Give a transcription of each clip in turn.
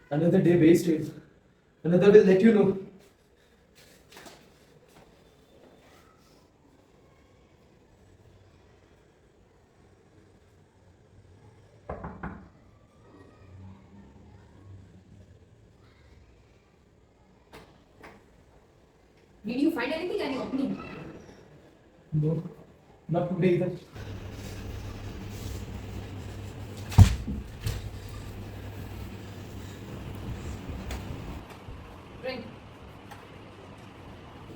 Another day wasted. Another will let you know. Did you find anything? Are you opening? No, not today either. Drink.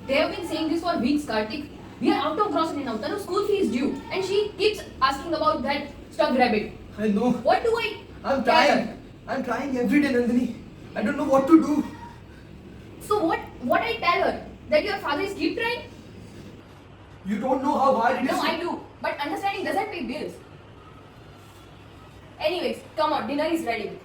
They have been saying this for weeks, Kartik. We are out of grocery now. Tanu's school fee is due. And she keeps asking about that stuffed rabbit. I know. What do I I'm tell trying. her? I'm trying every day, Nandini. I don't know what to do. So what I tell her? That your father is keep trying? You don't know how hard it is. No, I do. But understanding doesn't pay bills. Anyways, come on, dinner is ready.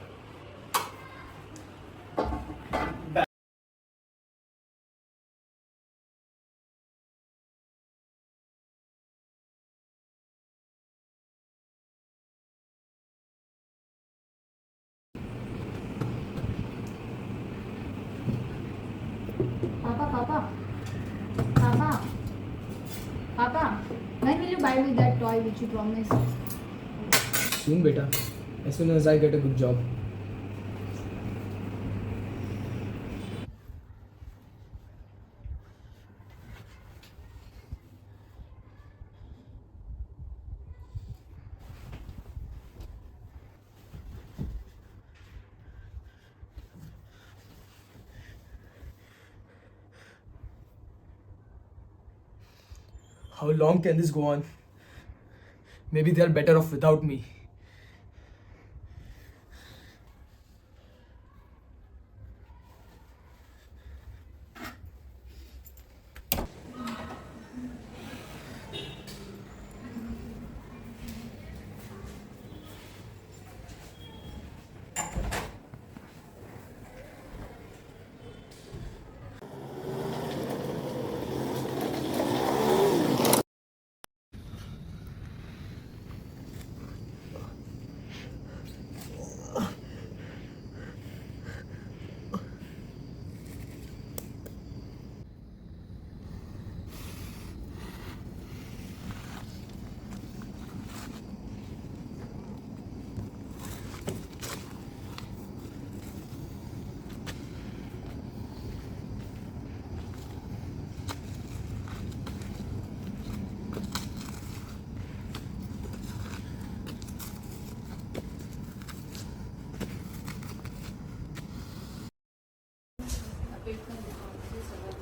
Papa, Papa, Papa, when will you buy me that toy which you promised? Soon, beta. As soon as I get a good job. How long can this go on? Maybe they are better off without me.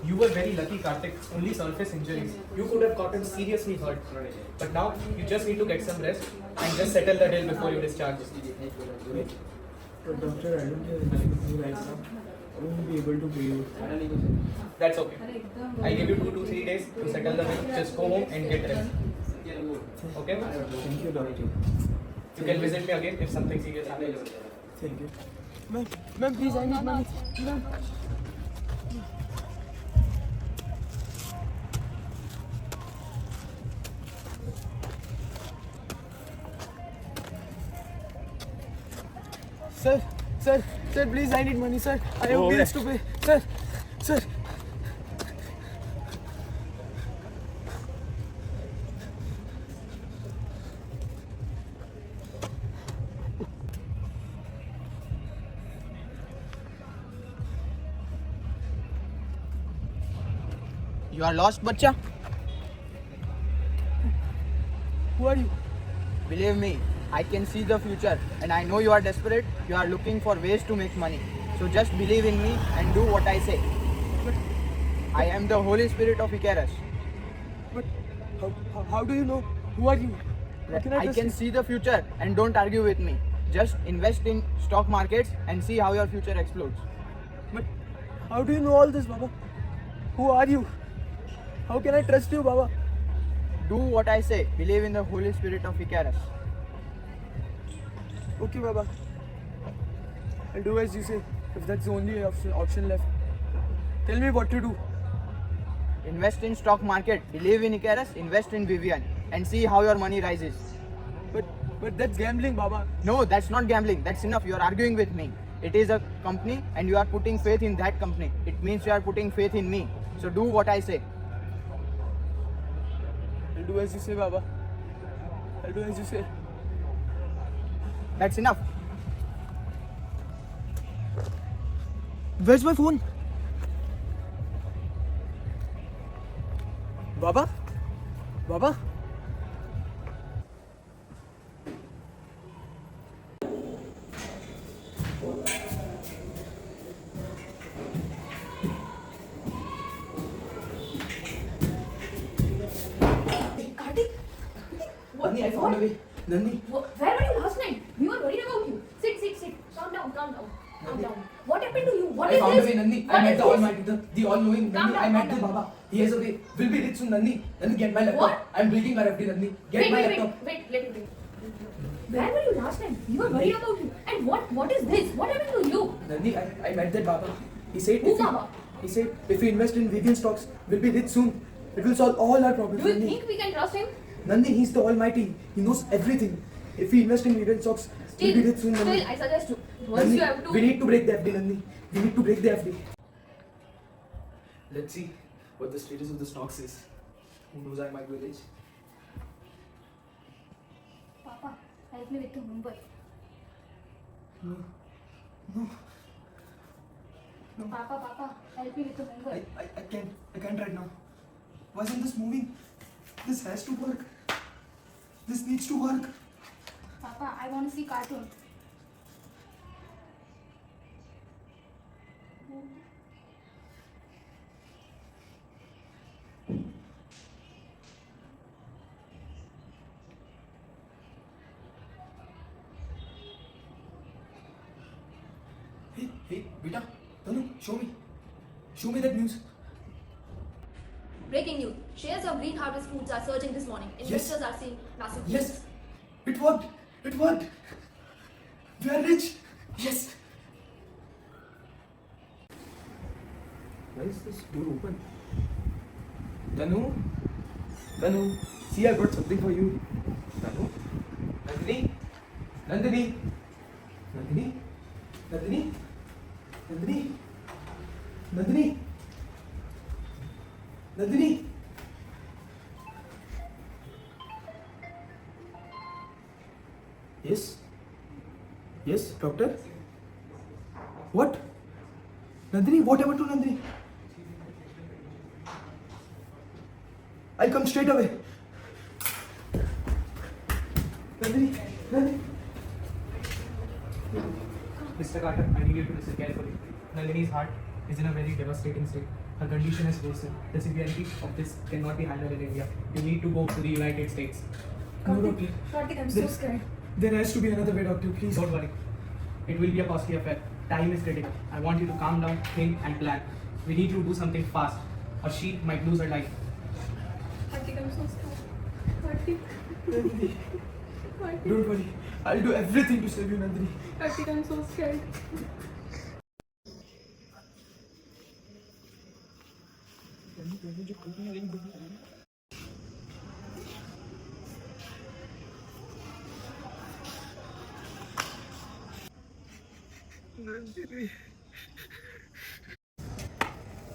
You were very lucky, Karthik. Only surface injuries. You could have gotten seriously hurt. But now you just need to get some rest and just settle the deal before you discharge. But doctor, I don't have anything right now. I won't be able to pay you. That's okay. I give you 2 to 3 days to settle the bill. Just go home and get rest. Okay? Thank you, doctor. You can visit me again if something serious happens. Thank you. Ma'am, please, I need money. Ma'am. Sir, please, I need money, sir. I have bills to pay. Sir. You are lost, bacha? Who are you? Believe me, I can see the future and I know you are desperate. You are looking for ways to make money. So just believe in me and do what I say. I am the Holy Spirit of Icarus. But how do you know? Who are you? How can I trust can you? see the future and don't argue with me. Just invest in stock markets and see how your future explodes. But how do you know all this, Baba? Who are you? How can I trust you, Baba? Do what I say. Believe in the Holy Spirit of Icarus. Okay, Baba. I'll do as you say, if that's the only option left. Tell me what to do. Invest in stock market. Believe in Icarus. Invest in Vivian and see how your money rises. But that's gambling, Baba. No, that's not gambling. That's enough. You are arguing with me. It is a company and you are putting faith in that company. It means you are putting faith in me. So do what I say. I'll do as you say, Baba. I'll do as you say. That's enough. Where's my phone? Baba? Baba? Kartik? What? Nandini, I found a way. Nandini. Where were you last night? We were worried about you. Sit, sit, sit. Calm down, calm down. Calm down. What happened to you? What I is found this? a way, Nandini. What I met is the this? Almighty, the all-knowing Calm Nandini. down, I met calm the down. Baba. He has a way. We'll be rich soon, Nandini. Nandini, get my laptop. What? I'm breaking my FD, Nandini. Get Wait, my wait, laptop. wait, let me bring. Where were you last time? We were worried about you. And what is this? What happened to you? Nandini, I met that Baba. He said, Who if we, Baba? he said, if we invest in Vivian stocks, we'll be rich soon. It will solve all our problems. Do you Nandini. think we can trust him? Nandini, he's the Almighty. He knows everything. If we invest in Vivian stocks, we'll be rich soon, Still, Nandini. I suggest you. Once Nandini, you have to. we need to break the FD, Nandini. We need to break the FD. Let's see what the status of the stocks is. Who knows I might be rich? Papa, help me with the Mumbai. No. No. No. Papa, help me with the Mumbai. I can't right now. Why isn't this moving? This has to work. This needs to work. Papa, I want to see cartoon. Hey, beta, Tanu, show me. Show me that news. Breaking news. Shares of Green Harvest Foods are surging this morning. Investors are seeing massive Yes, gains. it worked. It worked. We are rich. Yes. Why is this door open? Tanu, see, I got something for you. Tanu, Nandini, Nandini, Nandini, Nandini, Nandini, Nandini, Nandini. Yes? Yes, doctor? What? Nandini, what happened to Nandini? I'll come straight away. Nandini, Nandini. Mr. Carter, I need you to listen carefully. Nandini's heart is in a very devastating state. Her condition is worsened. The severity of this cannot be handled in India. You need to go to the United States. No, doctor. Kartik, I'm so scared. There has to be another way, doctor, please. Don't worry. It will be a costly affair. Time is critical. I want you to calm down, think and plan. We need to do something fast or she might lose her life. Kartik, I'm so scared. Kartik, Nandini, don't worry. I'll do everything to save you, Nandini. Kartik, I'm so scared.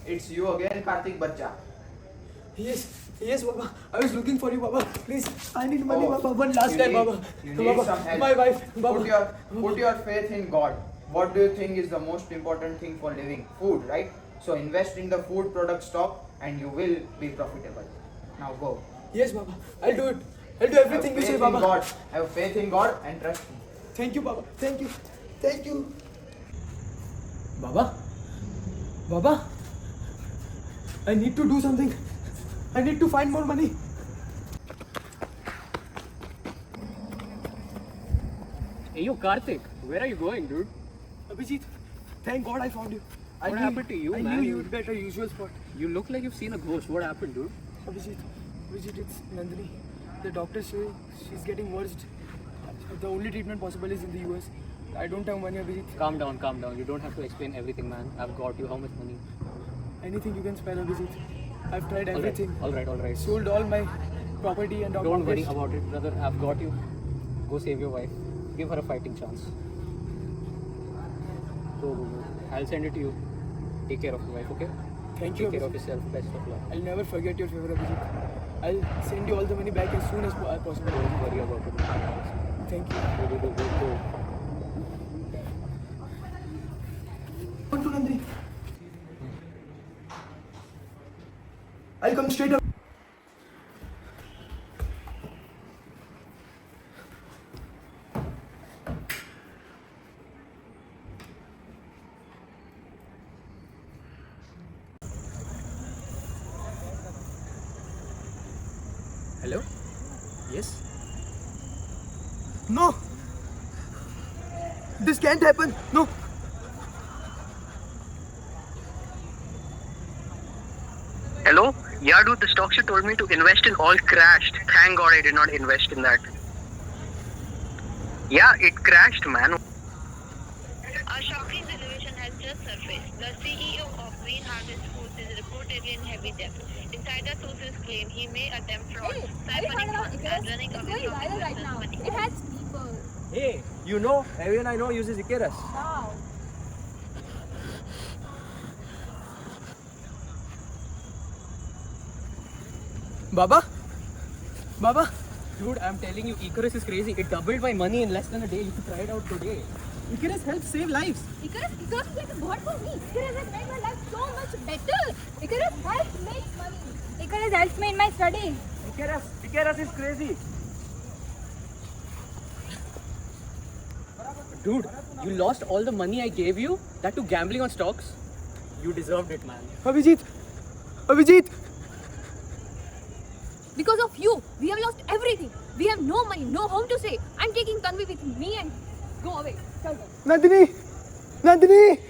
It's you again, Kartik Bacha. Yes, Baba. I was looking for you, Baba. Please, I need money, Oh, Baba. One last you time, need- Baba. you need Baba, some help. my wife, Baba. Put your faith in God. What do you think is the most important thing for living? Food, right? So invest in the food product stock and you will be profitable. Now go. Yes, Baba. I'll do it. I'll do everything you Have say, faith in Baba. God. Have faith in God and trust me. Thank you, Baba. Thank you. Thank you. Baba? Baba? I need to do something. I need to find more money. Hey, yo, Karthik, where are you going, dude? Abhijit, thank God I found you. I What knew- happened to you, I man? knew you would be at a usual spot. You look like you've seen a ghost. What happened, dude? Abhijit, it's Nandini. The doctor says she's getting worse. The only treatment possible is in the US. I don't have money, Abhijit. Calm down, calm down. You don't have to explain everything, man. I've got you. How much money? Anything you can spare, Abhijit. I've tried everything. All right. Sold all my property and Don't worry mortgage. about it, brother. I've got you. Go save your wife. Give her a fighting chance. Go, go, go. I'll send it to you. Take care of your wife, okay? Thank you, Take care of Abhijit. yourself. Best of luck. I'll never forget your favor, Abhijit. I'll send you all the money back as soon as possible. Don't worry about it. Thank you. Go, go, go, go, go. Come to Nandini. I'll come straight up. Hello? Yes? No! This can't happen. No! Hello? Yeah, dude, the stocks you told me to invest in all crashed. Thank God I did not invest in that. Yeah, it crashed, man. A shocking revelation has just surfaced. The CEO of Green Harvest Foods is reportedly in heavy debt. Insider sources claim he may attempt fraud, siphoning funds and running away from investors' money. It has people. Hey, you know, everyone I know uses Icarus. Wow. Baba? Baba? Dude, I'm telling you, Icarus is crazy. It doubled my money in less than a day. You should try it out today. Icarus helps save lives. Icarus is like a god for me. Icarus has made my life so much better. Icarus helps make money. Icarus helps me in my studies. Icarus is crazy. Dude, you lost all the money I gave you? That to gambling on stocks? You deserved it, man. Abhijit! Abhijit! Because of you, we have lost everything. We have no money, no home to stay. I'm taking Tanvi with me and go away. Tell them. Nandini! Nandini!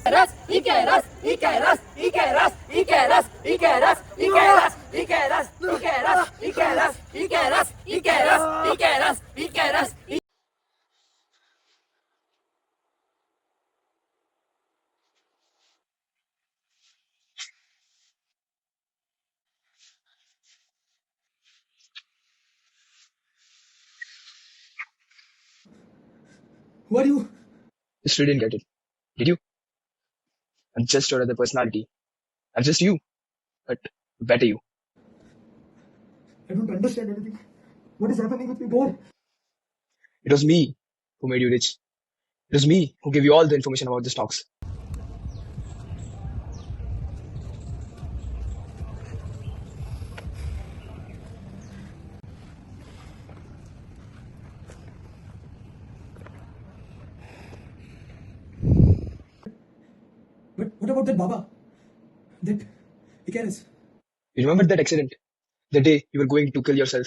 Icarus! Icarus! Icarus! Icarus! Icarus! Icarus! Icarus! Icarus! Icarus! Icarus! Icarus! Icarus! Icarus! What are you? Just didn't get it. Did you? I'm just your other personality. I'm just you, but better you. I don't understand anything. What is happening with me, God? It was me who made you rich. It was me who gave you all the information about the stocks. But what about that Baba? That Icarus? You remember that accident? The day you were going to kill yourself?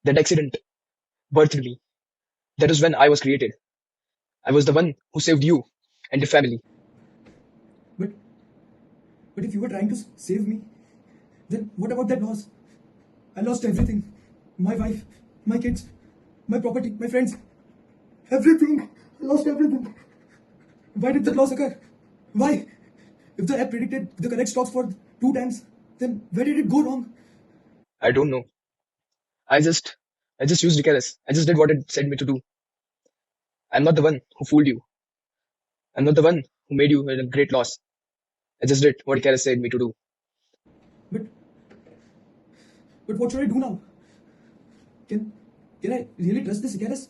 That accident birthed me. That was when I was created. I was the one who saved you and your family. But if you were trying to save me, then what about that loss? I lost everything. My wife, my kids, my property, my friends. Everything. I lost everything. Why did that loss occur? Why? If the app predicted the correct stocks for 2 times, then where did it go wrong? I don't know. I just used Icarus. I just did what it said me to do. I'm not the one who fooled you. I'm not the one who made you a great loss. I just did what Icarus said me to do. But what should I do now? Can I really trust this Icarus?